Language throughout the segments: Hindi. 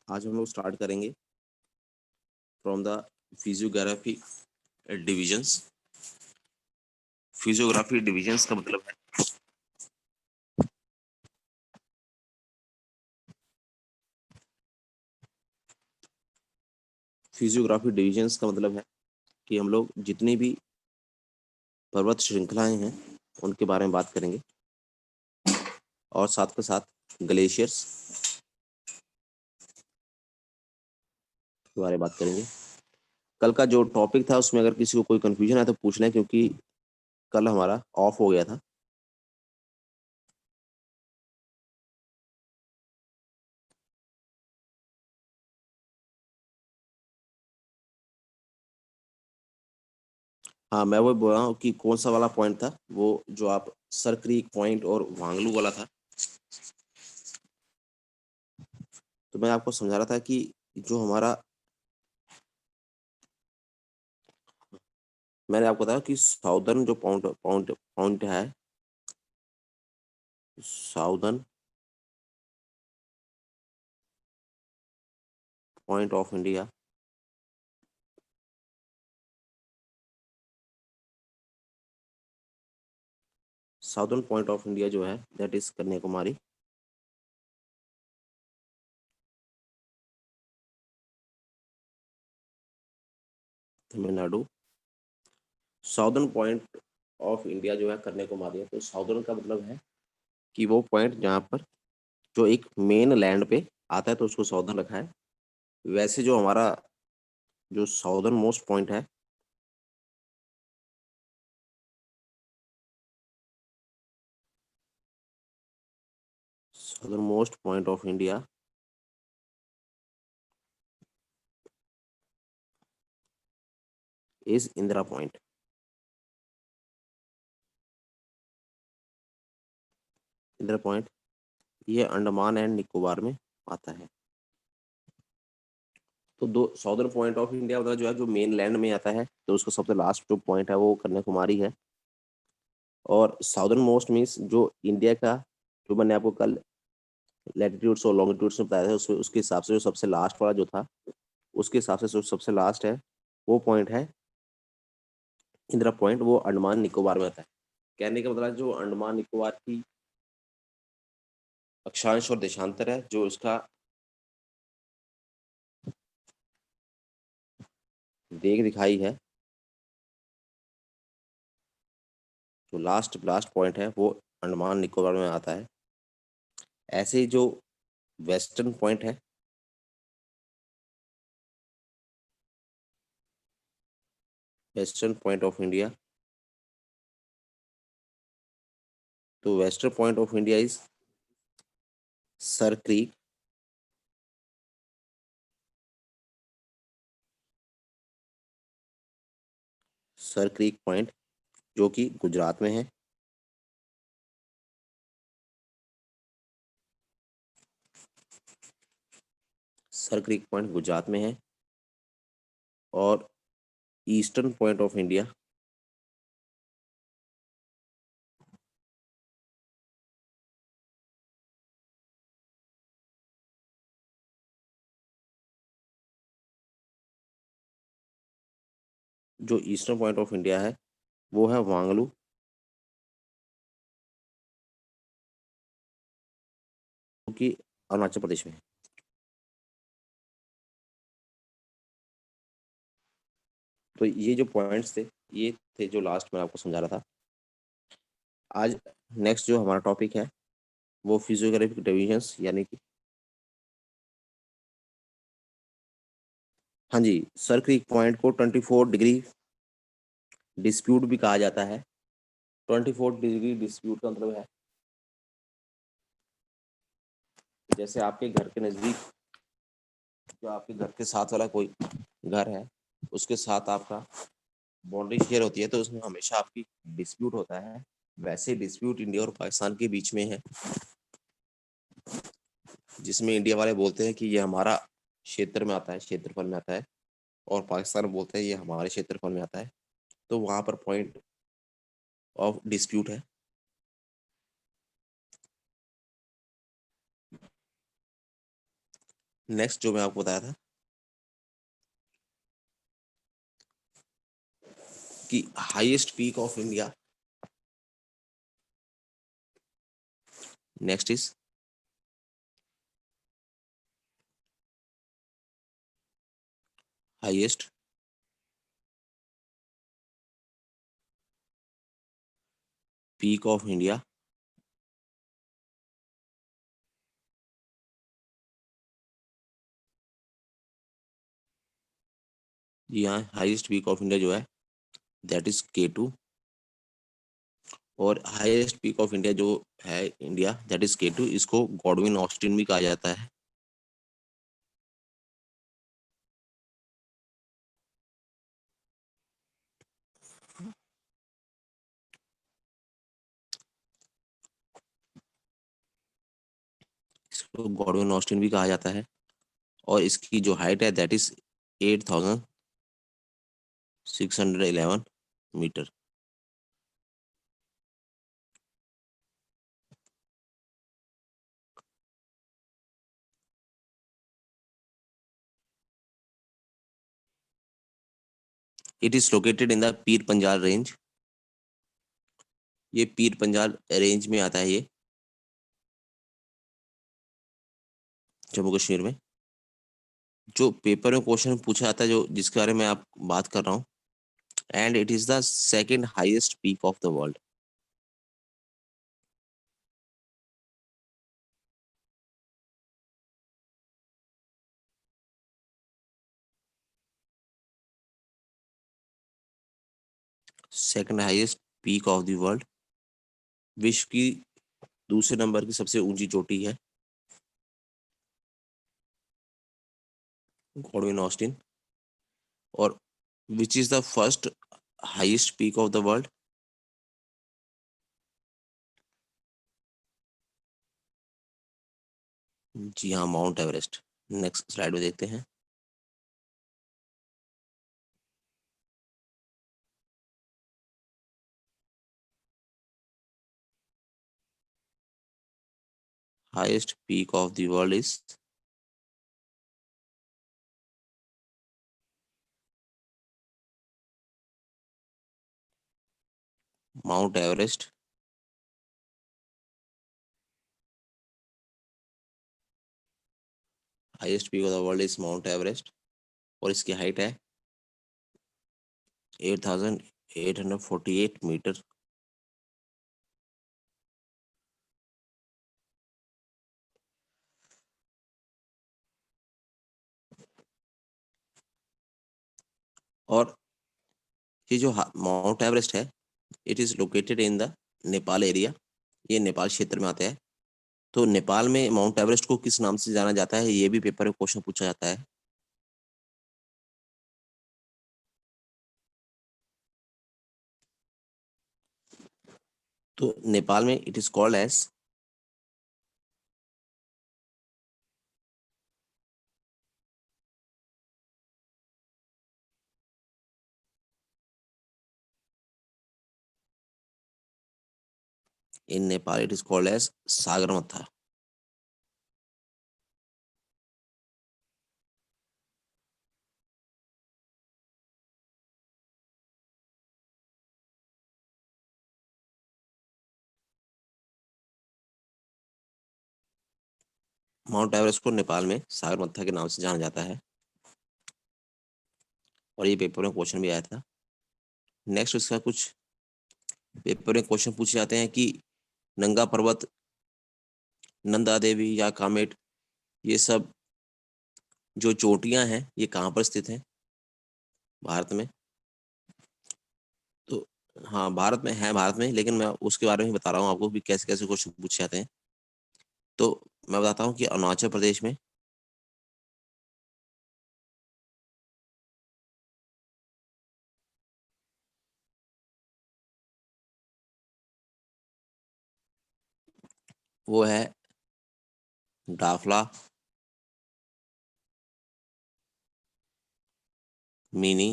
आज हम लोग स्टार्ट करेंगे from the physiography divisions. Physiography divisions का मतलब है फिजियोग्राफी डिविजन्स का मतलब है कि हम लोग जितनी भी पर्वत श्रृंखलाएं हैं उनके बारे में बात करेंगे और साथ के साथ ग्लेशियर्स के बारे में बात करेंगे। कल का जो टॉपिक था उसमें अगर किसी को कोई कंफ्यूजन है तो पूछ लें, क्योंकि कल हमारा ऑफ हो गया था। हाँ, मैं वो बोल रहा हूँ कि कौन सा वाला पॉइंट था, वो जो आप सर क्रीक पॉइंट और वांगलू वाला था। तो मैं आपको समझा रहा था कि जो हमारा, मैंने आपको बताया कि साउदर्न जो पॉइंट पॉइंट पॉइंट है, southern point of India, southern point of India जो है that is Kanyakumari. Tamil Nadu. Southern point of India जो है कन्याकुमारी है। तो साउदर्न का मतलब है कि वो पॉइंट जहाँ पर जो एक मेन लैंड पे आता है तो उसको साउदर्न रखा है। वैसे जो हमारा जो साउदर्न मोस्ट पॉइंट है, southern most point of India is Indira point. Indira point ये अंडमान एंड निकोबार में आता है। तो दो साउदर्न पॉइंट ऑफ इंडिया मतलब जो है जो मेन लैंड में आता है, तो उसका सबसे लास्ट जो पॉइंट है वो कन्याकुमारी है। और साउदर्न मोस्ट मीन्स जो इंडिया का, जो मैंने आपको कल लैटिट्यूड्स और लॉन्गिट्यूड्स में बताया था, उसके हिसाब से जो सबसे लास्ट वाला जो था, उसके हिसाब से जो सबसे लास्ट है वो पॉइंट है इंदिरा पॉइंट। वो अंडमान निकोबार में आता है। कहने का मतलब जो अंडमान निकोबार की अक्षांश और देशांतर है, जो उसका देख दिखाई है, जो लास्ट लास्ट पॉइंट है वो अंडमान निकोबार में आता है। ऐसे ही जो वेस्टर्न पॉइंट है, वेस्टर्न पॉइंट ऑफ इंडिया, तो western point of India is sir creek, sir creek point जो कि गुजरात में है। सर क्रीक पॉइंट गुजरात में है। और ईस्टर्न पॉइंट ऑफ इंडिया, जो ईस्टर्न पॉइंट ऑफ इंडिया है वो है वांगलू, जो कि अरुणाचल प्रदेश में है। तो ये जो पॉइंट्स थे, ये थे जो लास्ट में आपको समझा रहा था। आज नेक्स्ट जो हमारा टॉपिक है वो फिजियोग्राफिक डिविजन्स, यानी कि, हाँ जी, सर क्रीक पॉइंट को 24 डिग्री डिस्प्यूट भी कहा जाता है। 24 डिग्री डिस्प्यूट का मतलब है जैसे आपके घर के नज़दीक, जो आपके घर के साथ वाला कोई घर है, उसके साथ आपका बाउंड्री शेयर होती है, तो उसमें हमेशा आपकी डिस्प्यूट होता है। वैसे डिस्प्यूट इंडिया और पाकिस्तान के बीच में है, जिसमें इंडिया वाले बोलते हैं कि ये हमारा क्षेत्र में आता है, क्षेत्रफल में आता है, और पाकिस्तान बोलते हैं ये हमारे क्षेत्रफल में आता है। तो वहाँ पर पॉइंट ऑफ डिस्प्यूट है। नेक्स्ट जो मैं आपको बताया था कि highest peak of India, next is highest peak of India जी हाँ, हाईएस्ट पीक ऑफ इंडिया जो है दैट इज K2। और हाईएस्ट पीक ऑफ इंडिया जो है इंडिया दैट इज K2, इसको गॉडविन ऑस्टिन भी कहा जाता है। इसको गॉडविन ऑस्टिन भी कहा जाता है। और इसकी जो हाइट है that is 8611 metre. It is located in the Pir Panjal range. ये पीर पंजाल रेंज में आता है, ये जम्मू कश्मीर में। जो पेपर में क्वेश्चन पूछा जाता है, जो जिसके बारे में आप बात कर रहा हूँ, and it is the second highest peak of the world. Second highest peak of the world, विश्व की दूसरे नंबर की सबसे ऊंची चोटी है गॉडविन ऑस्टिन। और which is the first highest peak of the world? जी हाँ, माउंट एवरेस्ट। नेक्स्ट स्लाइड में देखते हैं। Highest peak of the world is mount Everest. Highest peak of the world is mount Everest. और इसकी हाइट है 8848 मीटर। और ये जो माउंट एवरेस्ट है it is located in the Nepal area. ये नेपाल क्षेत्र में आता है। तो नेपाल में माउंट एवरेस्ट को किस नाम से जाना जाता है, ये भी पेपर में क्वेश्चन पूछा जाता है। तो नेपाल में it is called as in Nepal it is called as Sagarmatha. Mount Everest को नेपाल में सागरमाथा के नाम से जाना जाता है। और ये पेपर में क्वेश्चन भी आया था। नेक्स्ट इसका कुछ पेपर में क्वेश्चन पूछे जाते हैं कि नंगा पर्वत, नंदा देवी या कामेट, ये सब जो चोटियां हैं ये कहाँ पर स्थित हैं भारत में? तो हाँ, भारत में है, भारत में, लेकिन मैं उसके बारे में बता रहा हूँ आपको कि कैसे कैसे क्वेश्चन पूछे जाते हैं। तो मैं बताता हूँ कि अरुणाचल प्रदेश में, वो है डाफला, मिनी,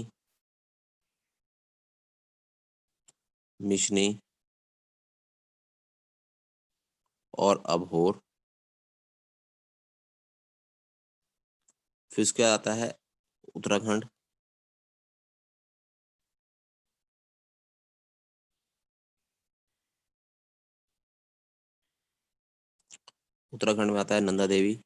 मिशनी और अबहोर। फिर उसके बाद आता है उत्तराखंड, उत्तराखंड में आता है नंदा देवी,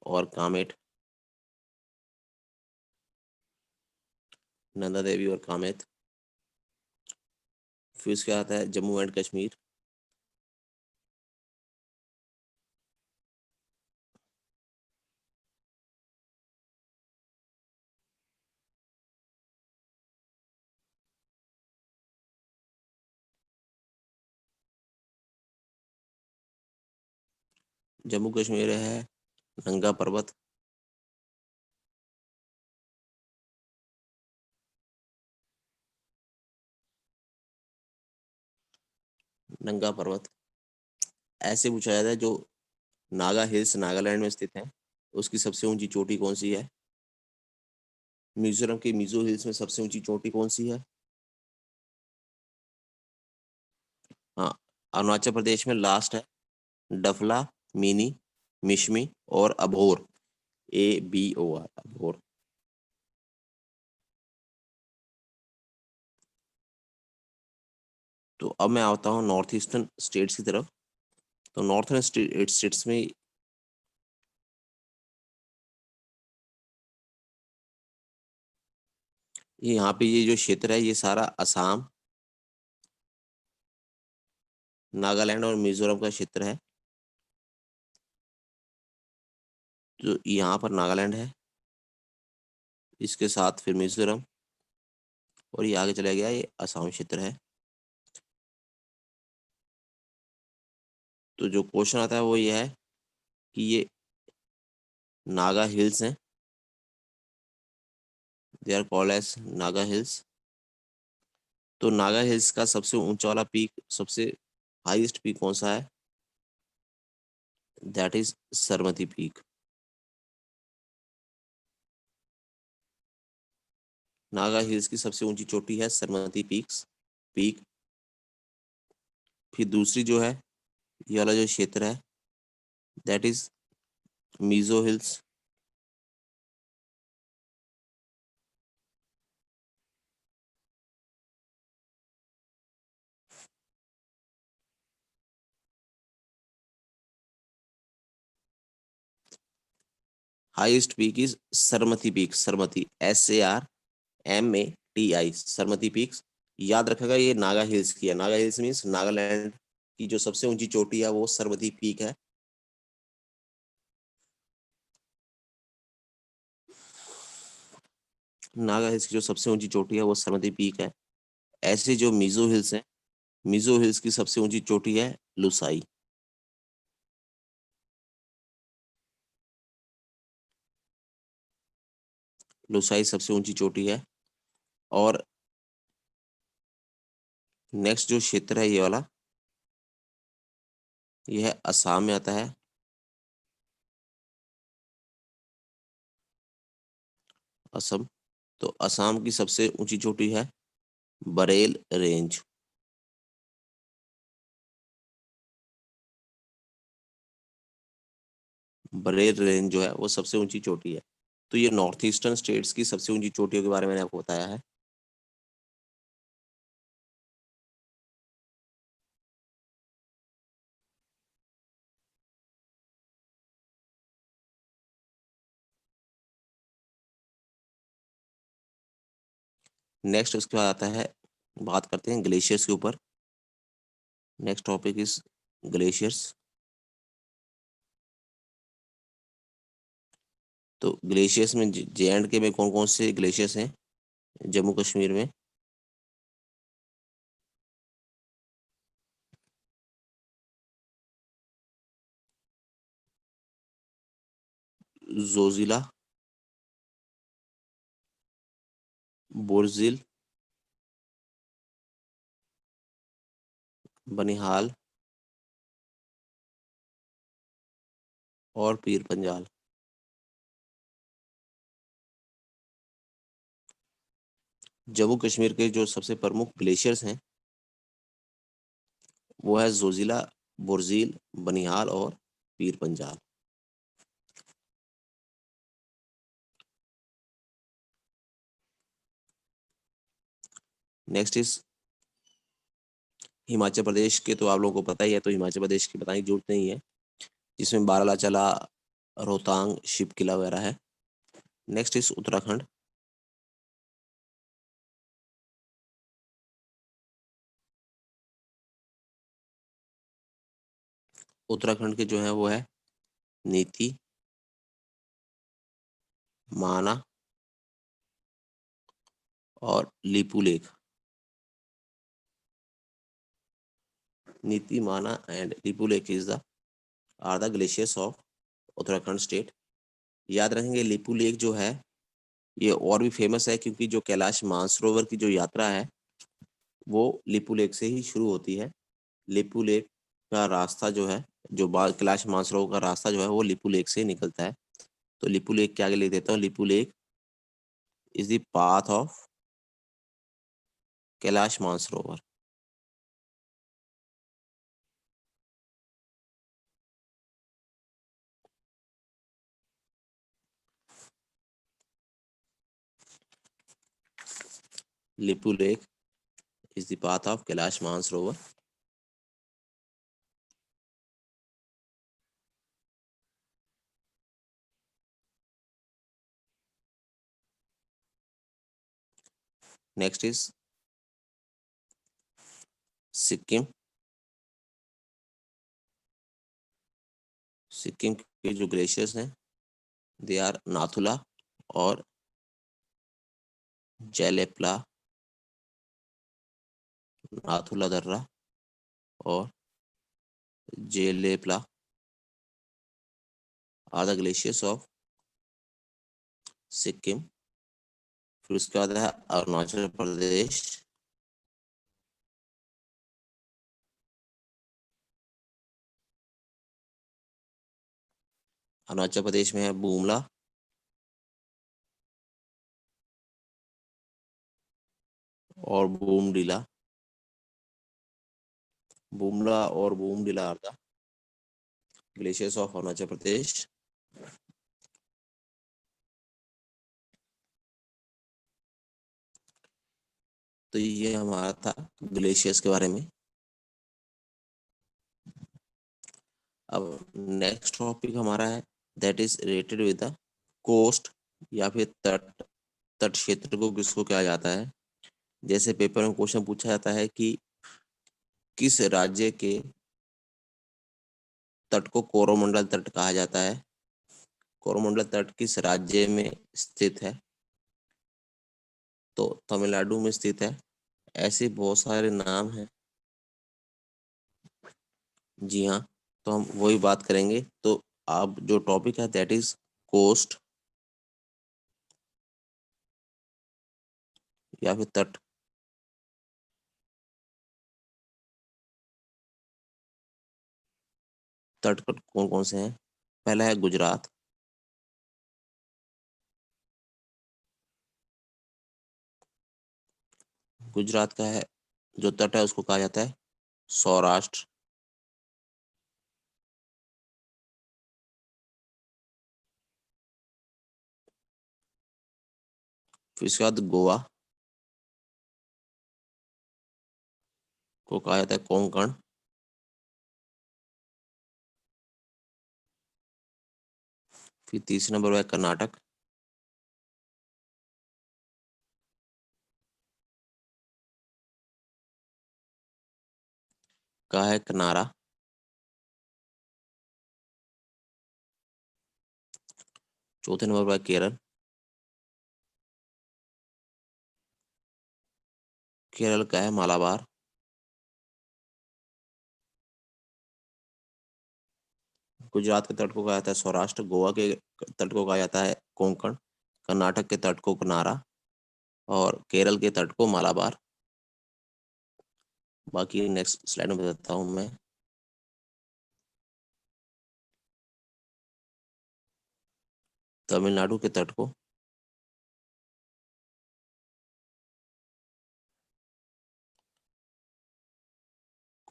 और कामेट, नंदा देवी और कामेत। फिर उसके बाद आता है जम्मू एंड कश्मीर, जम्मू कश्मीर है नंगा पर्वत, नंगा पर्वत। ऐसे पूछा जाता है जो नागा हिल्स नागालैंड में स्थित है, उसकी सबसे ऊंची चोटी कौन सी है? मिजोरम के मिजो हिल्स में सबसे ऊंची चोटी कौन सी है? हाँ, अरुणाचल प्रदेश में लास्ट है डफला, मिनी, मिशमी और अभोर, ABOR, अभोर। तो अब मैं आता हूँ नॉर्थ ईस्टर्न स्टेट्स की तरफ। तो नॉर्थर्न स्टेट्स में ये यहाँ पे ये जो क्षेत्र है ये सारा असम, नागालैंड और मिजोरम का क्षेत्र है। तो यहाँ पर नागालैंड है, इसके साथ फिर मिजोरम, और ये आगे चला गया, ये असम क्षेत्र है। तो जो क्वेश्चन आता है वो ये है कि ये नागा हिल्स हैं, they are called as Naga hills. तो नागा हिल्स का सबसे ऊंचा वाला पीक, सबसे हाईएस्ट पीक कौन सा है? That is Saramati peak. Naga hills की सबसे ऊंची चोटी है सरमती पीक। फिर दूसरी जो है, ये वाला जो क्षेत्र है, that is Mizo hills. Highest peak is Saramati peak, Saramati, SARMATI, Saramati peaks. याद रखेगा ये नागा हिल्स की है, नागा हिल्स मीन्स नागालैंड की जो सबसे ऊंची चोटी है वो सरमती पीक है। नागा हिल्स की जो सबसे ऊंची चोटी है वो सरमती पीक है। ऐसे जो मिजो हिल्स हैं, मिजो हिल्स की सबसे ऊंची चोटी है लुसाई। लुसाई सबसे ऊंची चोटी है। और नेक्स्ट जो क्षेत्र है ये वाला, ये है असम में आता है, असम। तो असम की सबसे ऊंची चोटी है बरेल रेंज। बरेल रेंज जो है वो सबसे ऊंची चोटी है। तो ये नॉर्थ ईस्टर्न स्टेट्स की सबसे ऊंची चोटियों के बारे में मैंने आपको बताया है। नेक्स्ट उसके बाद आता है, बात करते हैं ग्लेशियर्स के ऊपर। Next topic is glaciers. तो ग्लेशियर्स में JNK में कौन कौन से ग्लेशियर्स हैं? जम्मू कश्मीर में जोजिला, बोरजिल, बनिहाल और पीर पंजाल। जम्मू कश्मीर के जो सबसे प्रमुख ग्लेशियर्स हैं वो है जोजिला, बुर्जील, बनिहाल और पीर पंजाल। नेक्स्ट इज हिमाचल प्रदेश के, तो आप लोगों को पता ही है, तो हिमाचल प्रदेश की बताने की जरूरत नहीं है, जिसमें बारालाचाला, रोहतांग, शिव किला वगैरह है। Next is Uttarakhand. उत्तराखंड के जो है वो है नीति, माना और Lipu Lekh. Niti, Mana and Lipu Lekh is the are the glaciers of Uttarakhand state. याद रखेंगे लिपू लेक जो है ये और भी फेमस है, क्योंकि जो कैलाश मानसरोवर की जो यात्रा है वो लिपू लेक से ही शुरू होती है। लिपू लेक का रास्ता जो है, जो कैलाश मानसरोवर का रास्ता जो है वो लिपू लेक से निकलता है। तो लिपू लेक के आगे लिख देता हूँ, Lipu Lekh is the path of Kailash Mansarovar. Lipu Lekh is the path of Kailash Mansarovar. Next is Sikkim. Sikkim के जो ग्लेशियर्स हैं दे आर नाथुला और जेलेपला, नाथुला दर्रा और Jelepla are the glaciers of Sikkim. फिर उसके बाद है अरुणाचल प्रदेश। अरुणाचल प्रदेश में है बूमला और बूमडिला। बूमला और Bomdila are the glaciers of Arunachal Pradesh. तो ये हमारा था ग्लेशियर्स के बारे में। अब नेक्स्ट टॉपिक हमारा है that is related with the coast, या फिर तट। तट क्षेत्र को किसको कहा जाता है? जैसे पेपर में क्वेश्चन पूछा जाता है कि किस राज्य के तट को कोरोमंडल तट कहा जाता है? कोरोमंडल तट किस राज्य में स्थित है? तो तमिलनाडु में स्थित है। ऐसे बहुत सारे नाम हैं। जी हाँ, तो हम वही बात करेंगे। तो आप जो टॉपिक है दैट इज कोस्ट या फिर तट। तट कौन कौन से हैं? पहला है गुजरात। गुजरात का है जो तट है उसको कहा जाता है सौराष्ट्र। फिर इसके बाद गोवा को कहा जाता है कोंकण। फिर तीसरे नंबर पर है कर्नाटक। का है किनारा। चौथे नंबर पर है केरल। केरल का है मालाबार। गुजरात के तट को कहा जाता है सौराष्ट्र, गोवा के तट को कहा जाता है कोंकण, कर्नाटक के तट को किनारा और केरल के तट को मालाबार। बाकी नेक्स्ट स्लाइड में बताता हूँ मैं। तमिलनाडु के तट को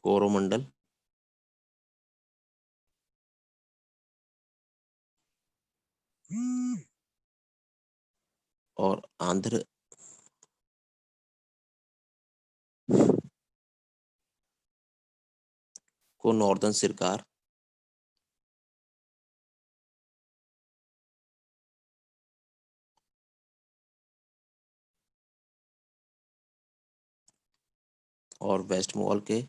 कोरोमंडल और आंध्र को नॉर्दर्न सिरकार, और वेस्ट बंगाल के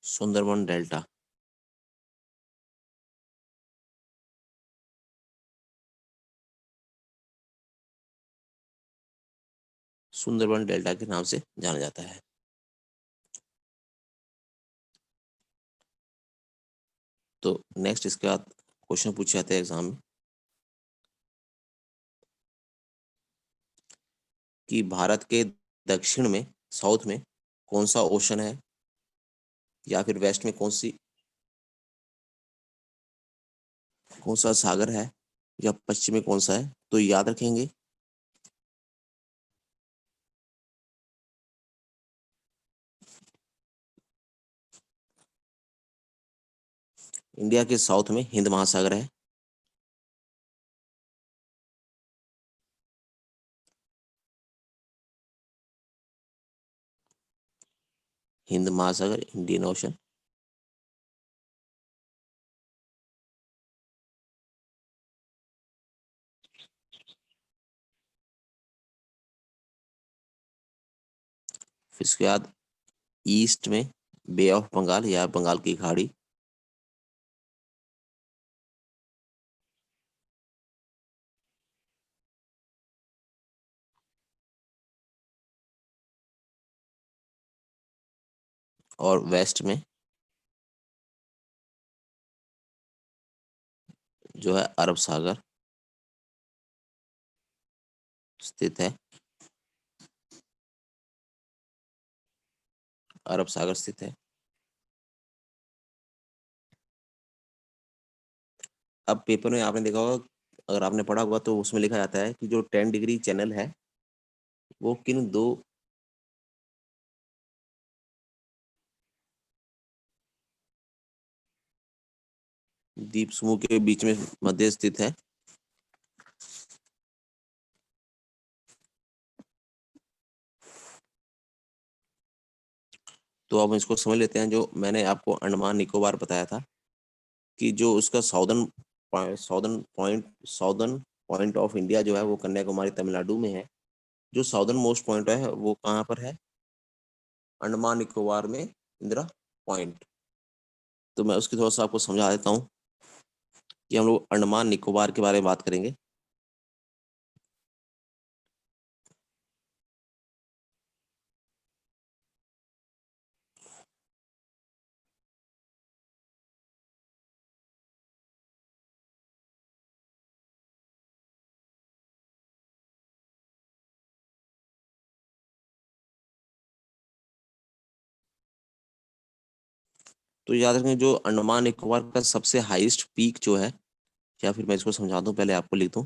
सुंदरबन डेल्टा। सुंदरबन डेल्टा के नाम से जाना जाता है। तो नेक्स्ट इसके बाद क्वेश्चन पूछे जाते हैं एग्जाम में कि भारत के दक्षिण में, साउथ में कौन सा ओशन है, या फिर वेस्ट में कौन सा सागर है, या पश्चिम में कौन सा है। तो याद रखेंगे इंडिया के साउथ में हिंद महासागर है, हिंद महासागर, इंडियन ओशन। फिर इसके बाद ईस्ट में बे ऑफ बंगाल या बंगाल की खाड़ी, और वेस्ट में जो है अरब सागर स्थित है, अरब सागर स्थित है। अब पेपर में आपने देखा होगा, अगर आपने पढ़ा होगा तो उसमें लिखा जाता है कि जो 10 डिग्री चैनल है वो किन दो द्वीप समूह के बीच में मध्य स्थित है। तो अब इसको समझ लेते हैं। जो मैंने आपको अंडमान निकोबार बताया था कि जो उसका साउदर्न पॉइंट ऑफ इंडिया जो है वो कन्याकुमारी तमिलनाडु में है। जो साउदर्न मोस्ट पॉइंट है वो कहाँ पर है, अंडमान निकोबार में इंदिरा पॉइंट। तो मैं उसकी थोड़ा सा आपको समझा देता हूँ कि हम लोग अंडमान निकोबार के बारे में बात करेंगे। तो याद रखें जो अंडमान निकोबार का सबसे हाईएस्ट पीक जो है, या फिर मैं इसको समझा दूं, पहले आपको लिख दूं।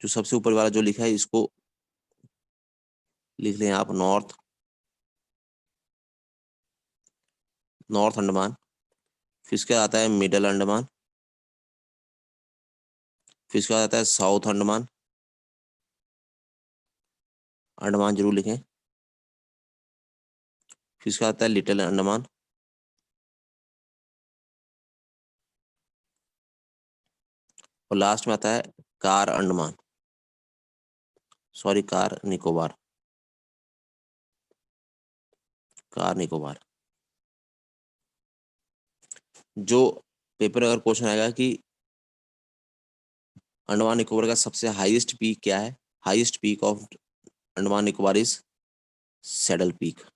जो सबसे ऊपर वाला जो लिखा है इसको लिख लें आप, नॉर्थ अंडमान। फिर इसके बाद आता है मिडल अंडमान। फिर इसके बाद आता है साउथ अंडमान, अंडमान जरूर लिखें। फिर इसके बाद आता है लिटिल अंडमान। और लास्ट में आता है car Andaman, sorry car Nicobar, car Nicobar. जो पेपर अगर क्वेश्चन आएगा कि अंडमान निकोबार का सबसे हाईएस्ट पीक क्या है, highest peak of Andaman Nicobar is saddle peak.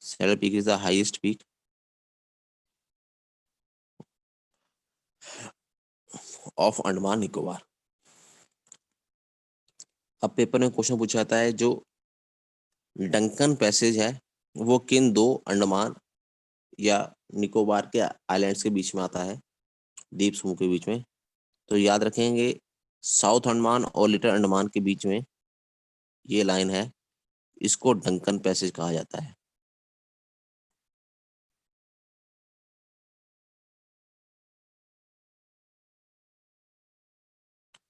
Saddle peak is the highest peak of Andaman Nicobar. अब पेपर में क्वेश्चन पूछा जाता है जो डंकन पैसेज है वो किन दो अंडमान या निकोबार के आइलैंड्स के बीच में आता है, द्वीप समूह के बीच में? तो याद रखेंगे, साउथ अंडमान और लिटिल अंडमान के बीच में ये लाइन है, इसको डंकन पैसेज कहा जाता है।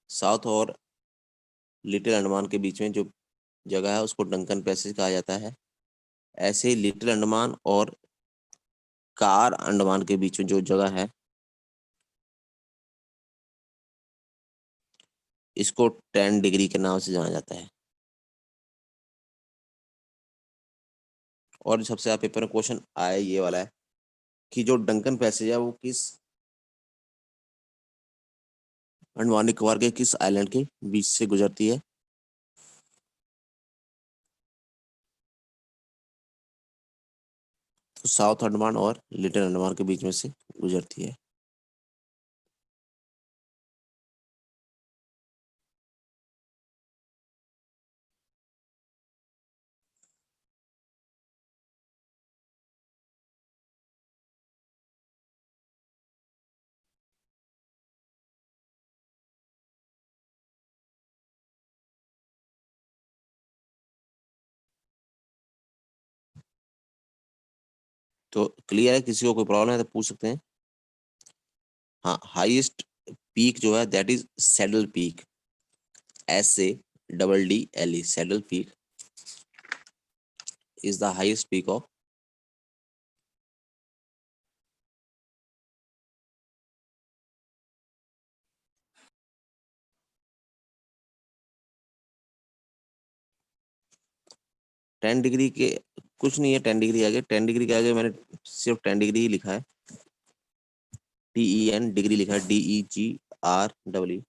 साउथ और लिटिल अंडमान के बीच में जो जगह है उसको डंकन पैसेज कहा जाता है। ऐसे ही लिटिल अंडमान और कार अंडमान के बीच में जो जगह है, इसको 10 डिग्री के नाम से जाना जाता है। और सबसे ज्यादा पेपर में क्वेश्चन आया ये वाला है कि जो डंकन पैसेज है वो किस अंडमान निकोबार के किस आइलैंड के बीच से गुजरती है? तो साउथ अंडमान और लिटिल अंडमान के बीच में से गुजरती है। तो क्लियर है, किसी को कोई प्रॉब्लम है तो पूछ सकते हैं। हाँ, हाईएस्ट पीक जो है that is saddle peak, SADDLE, saddle peak is the highest peak of 10 degree के कुछ नहीं है। 10 डिग्री आगे, 10 डिग्री के आगे मैंने सिर्फ 10 डिग्री ही लिखा है, TEN डिग्री लिखा है, DEGREE,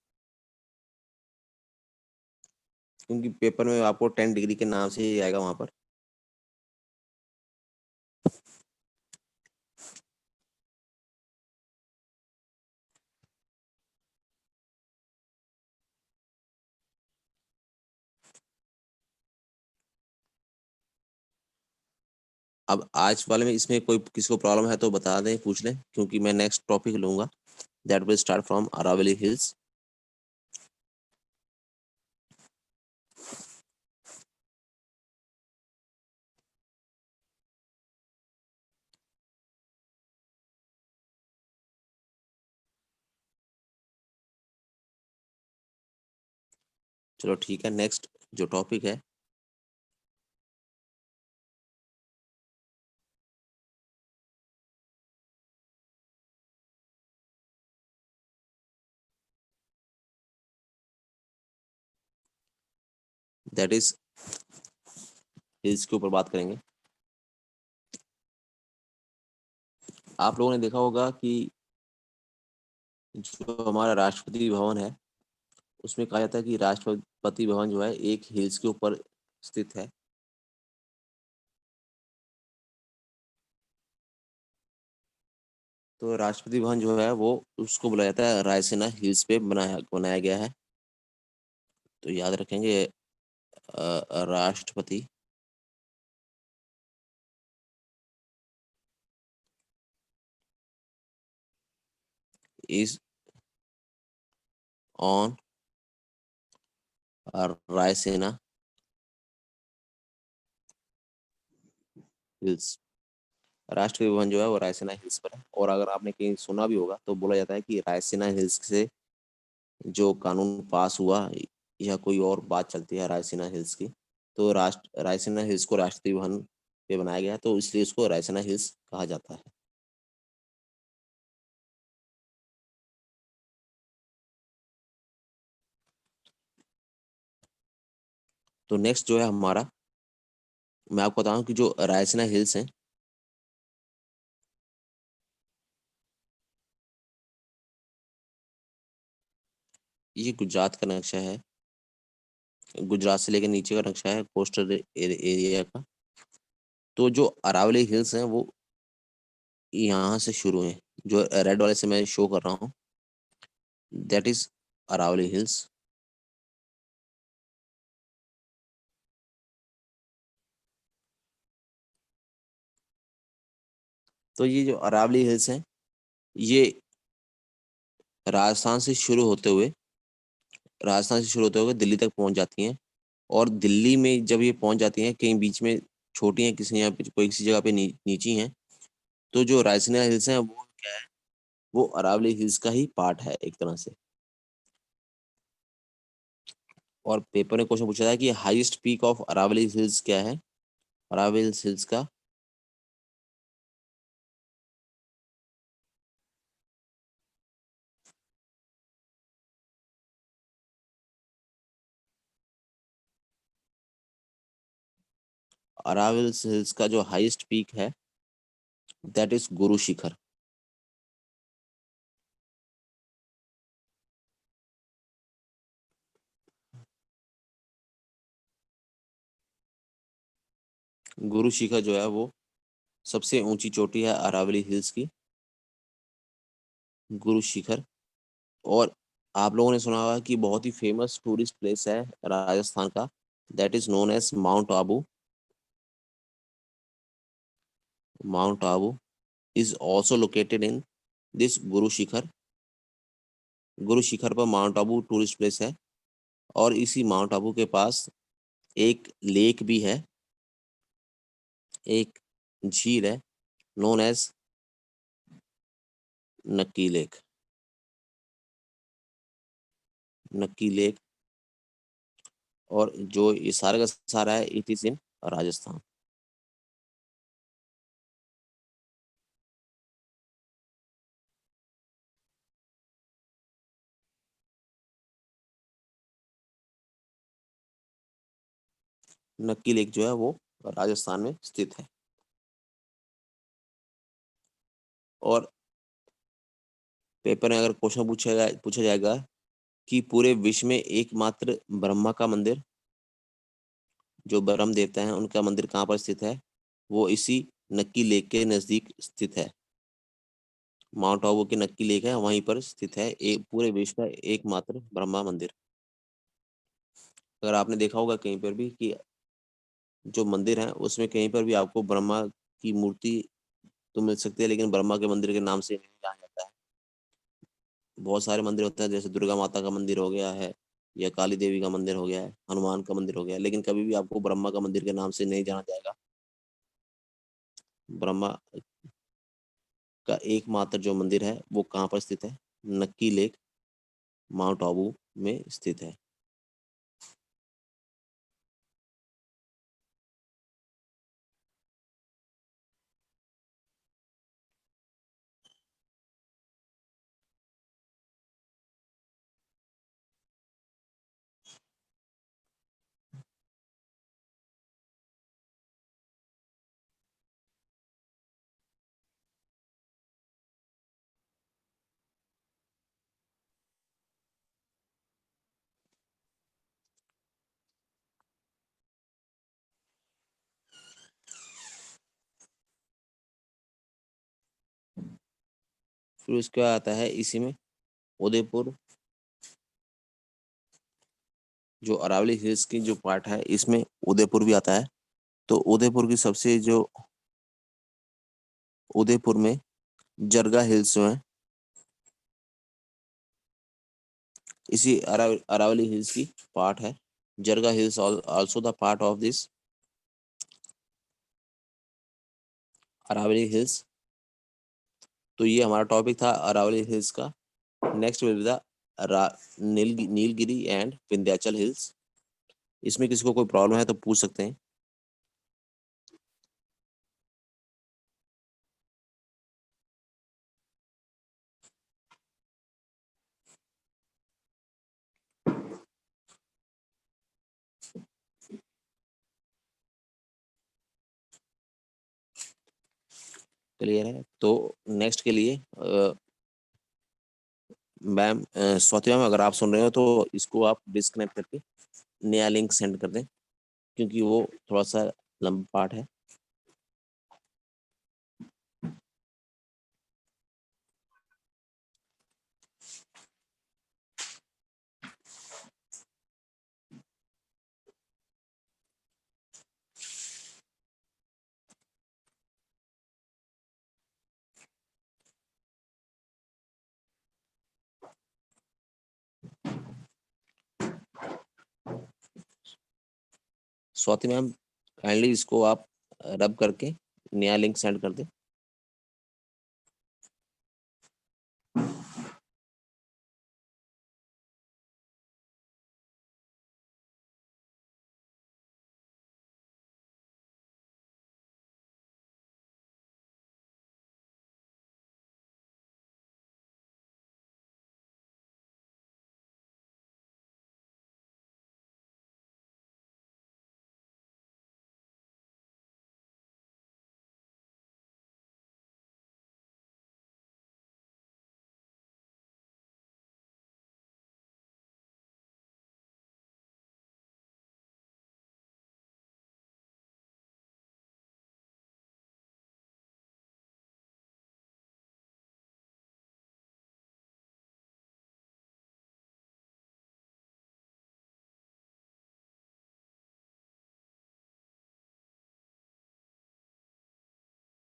क्योंकि पेपर में आपको 10 डिग्री के नाम से ही आएगा वहां पर। अब आज वाले में इसमें कोई किसी को प्रॉब्लम है तो बता दें, पूछ लें, क्योंकि मैं नेक्स्ट टॉपिक लूंगा that will start from Aravalli hills. चलो ठीक है, नेक्स्ट जो टॉपिक है दैट इज हिल्स के ऊपर बात करेंगे। आप लोगों ने देखा होगा कि जो हमारा राष्ट्रपति भवन है उसमें कहा जाता है कि राष्ट्रपति भवन जो है एक हिल्स के ऊपर स्थित है। तो राष्ट्रपति भवन जो है वो उसको बुलाया जाता है रायसीना हिल्स पे बनाया बनाया गया है। तो याद रखेंगे, राष्ट्रपति is on Raisina hills. Rashtrapati Bhavan जो है वो रायसीना हिल्स पर है। और अगर आपने कहीं सुना भी होगा तो बोला जाता है कि रायसीना हिल्स से जो कानून पास हुआ या कोई और बात चलती है रायसीना हिल्स की, तो रायसीना हिल्स को राष्ट्रपति भवन पे बनाया गया, तो इसलिए इसको रायसीना हिल्स कहा जाता है। तो नेक्स्ट जो है हमारा, मैं आपको बताऊं कि जो रायसीना हिल्स हैं ये गुजरात का नक्शा है। गुजरात से लेकर नीचे का नक्शा है कोस्टल एरिया का। तो जो अरावली हिल्स हैं वो यहाँ से शुरू है, जो रेड वाले से मैं शो कर रहा हूँ दैट इज अरावली हिल्स। तो ये जो अरावली हिल्स हैं, ये राजस्थान से शुरू होते हुए राजस्थान से शुरू होते हुए दिल्ली तक पहुंच जाती हैं। और दिल्ली में जब ये पहुंच जाती हैं, कहीं बीच में छोटी हैं, किसी यहाँ पे कोई किसी जगह पे नीची हैं। तो जो रायसीना हिल्स हैं वो क्या है, वो अरावली हिल्स का ही पार्ट है एक तरह से। और पेपर में क्वेश्चन पूछा था कि highest peak of Aravalli hills क्या है। अरावली हिल्स का अरावली हिल्स का जो हाईएस्ट पीक है, दैट इज गुरु शिखर। गुरु शिखर जो है वो सबसे ऊंची चोटी है अरावली हिल्स की, गुरु शिखर। और आप लोगों ने सुना होगा कि बहुत ही फेमस टूरिस्ट प्लेस है राजस्थान का, that is known as Mount Abu. Mount Abu is also located in this Guru Shikhar. Guru Shikhar पर माउंट आबू टूरिस्ट प्लेस है। और इसी माउंट आबू के पास एक लेक भी है, एक झील है, नोन एज नक्की लेक। नक्की लेक। और जो ये सारा का सारा है, इट इज इन राजस्थान। नक्की लेक जो है वो राजस्थान में स्थित है। और पेपर में अगर क्वेश्चन पूछा जाएगा कि पूरे विश्व में एकमात्र ब्रह्मा का मंदिर, जो ब्रह्म देवता है उनका मंदिर कहाँ पर स्थित है, वो इसी नक्की लेक के नजदीक स्थित है। माउंट आबू के नक्की लेक है, वहीं पर स्थित है एक पूरे विश्व का एकमात्र ब्रह्मा मंदिर। अगर आपने देखा होगा कहीं पर भी कि जो मंदिर है उसमें कहीं पर भी आपको ब्रह्मा की मूर्ति तो मिल सकती है, लेकिन ब्रह्मा के मंदिर के नाम से नहीं जाना जाता है। बहुत सारे मंदिर होते हैं, जैसे दुर्गा माता का मंदिर हो गया है, या काली देवी का मंदिर हो गया है, हनुमान का मंदिर हो गया है, लेकिन कभी भी आपको ब्रह्मा का मंदिर के नाम से नहीं जाना जाएगा। ब्रह्मा का एकमात्र जो मंदिर है वो कहाँ पर स्थित है, नक्की लेक, माउंट आबू में स्थित है। फिर उसके बाद आता है इसी में उदयपुर। जो अरावली हिल्स की जो पार्ट है इसमें उदयपुर भी आता है। तो उदयपुर की सबसे जो उदयपुर में जरगा हिल्स जो है, इसी अरावली हिल्स की पार्ट है। Jarga hills also the part of this Aravali hills. तो ये हमारा टॉपिक था अरावली हिल्स का। Next will be the Nilgiri and Vindhyachal hills. इसमें किसी को कोई प्रॉब्लम है तो पूछ सकते हैं। क्लियर है? तो नेक्स्ट के लिए मैम, स्वाति मैम, अगर आप सुन रहे हो तो इसको आप डिस्कनेक्ट करके नया लिंक सेंड कर दें, क्योंकि वो थोड़ा सा लंबा पार्ट है। स्वाति मैम काइंडली इसको आप रब करके नया लिंक सेंड कर दें।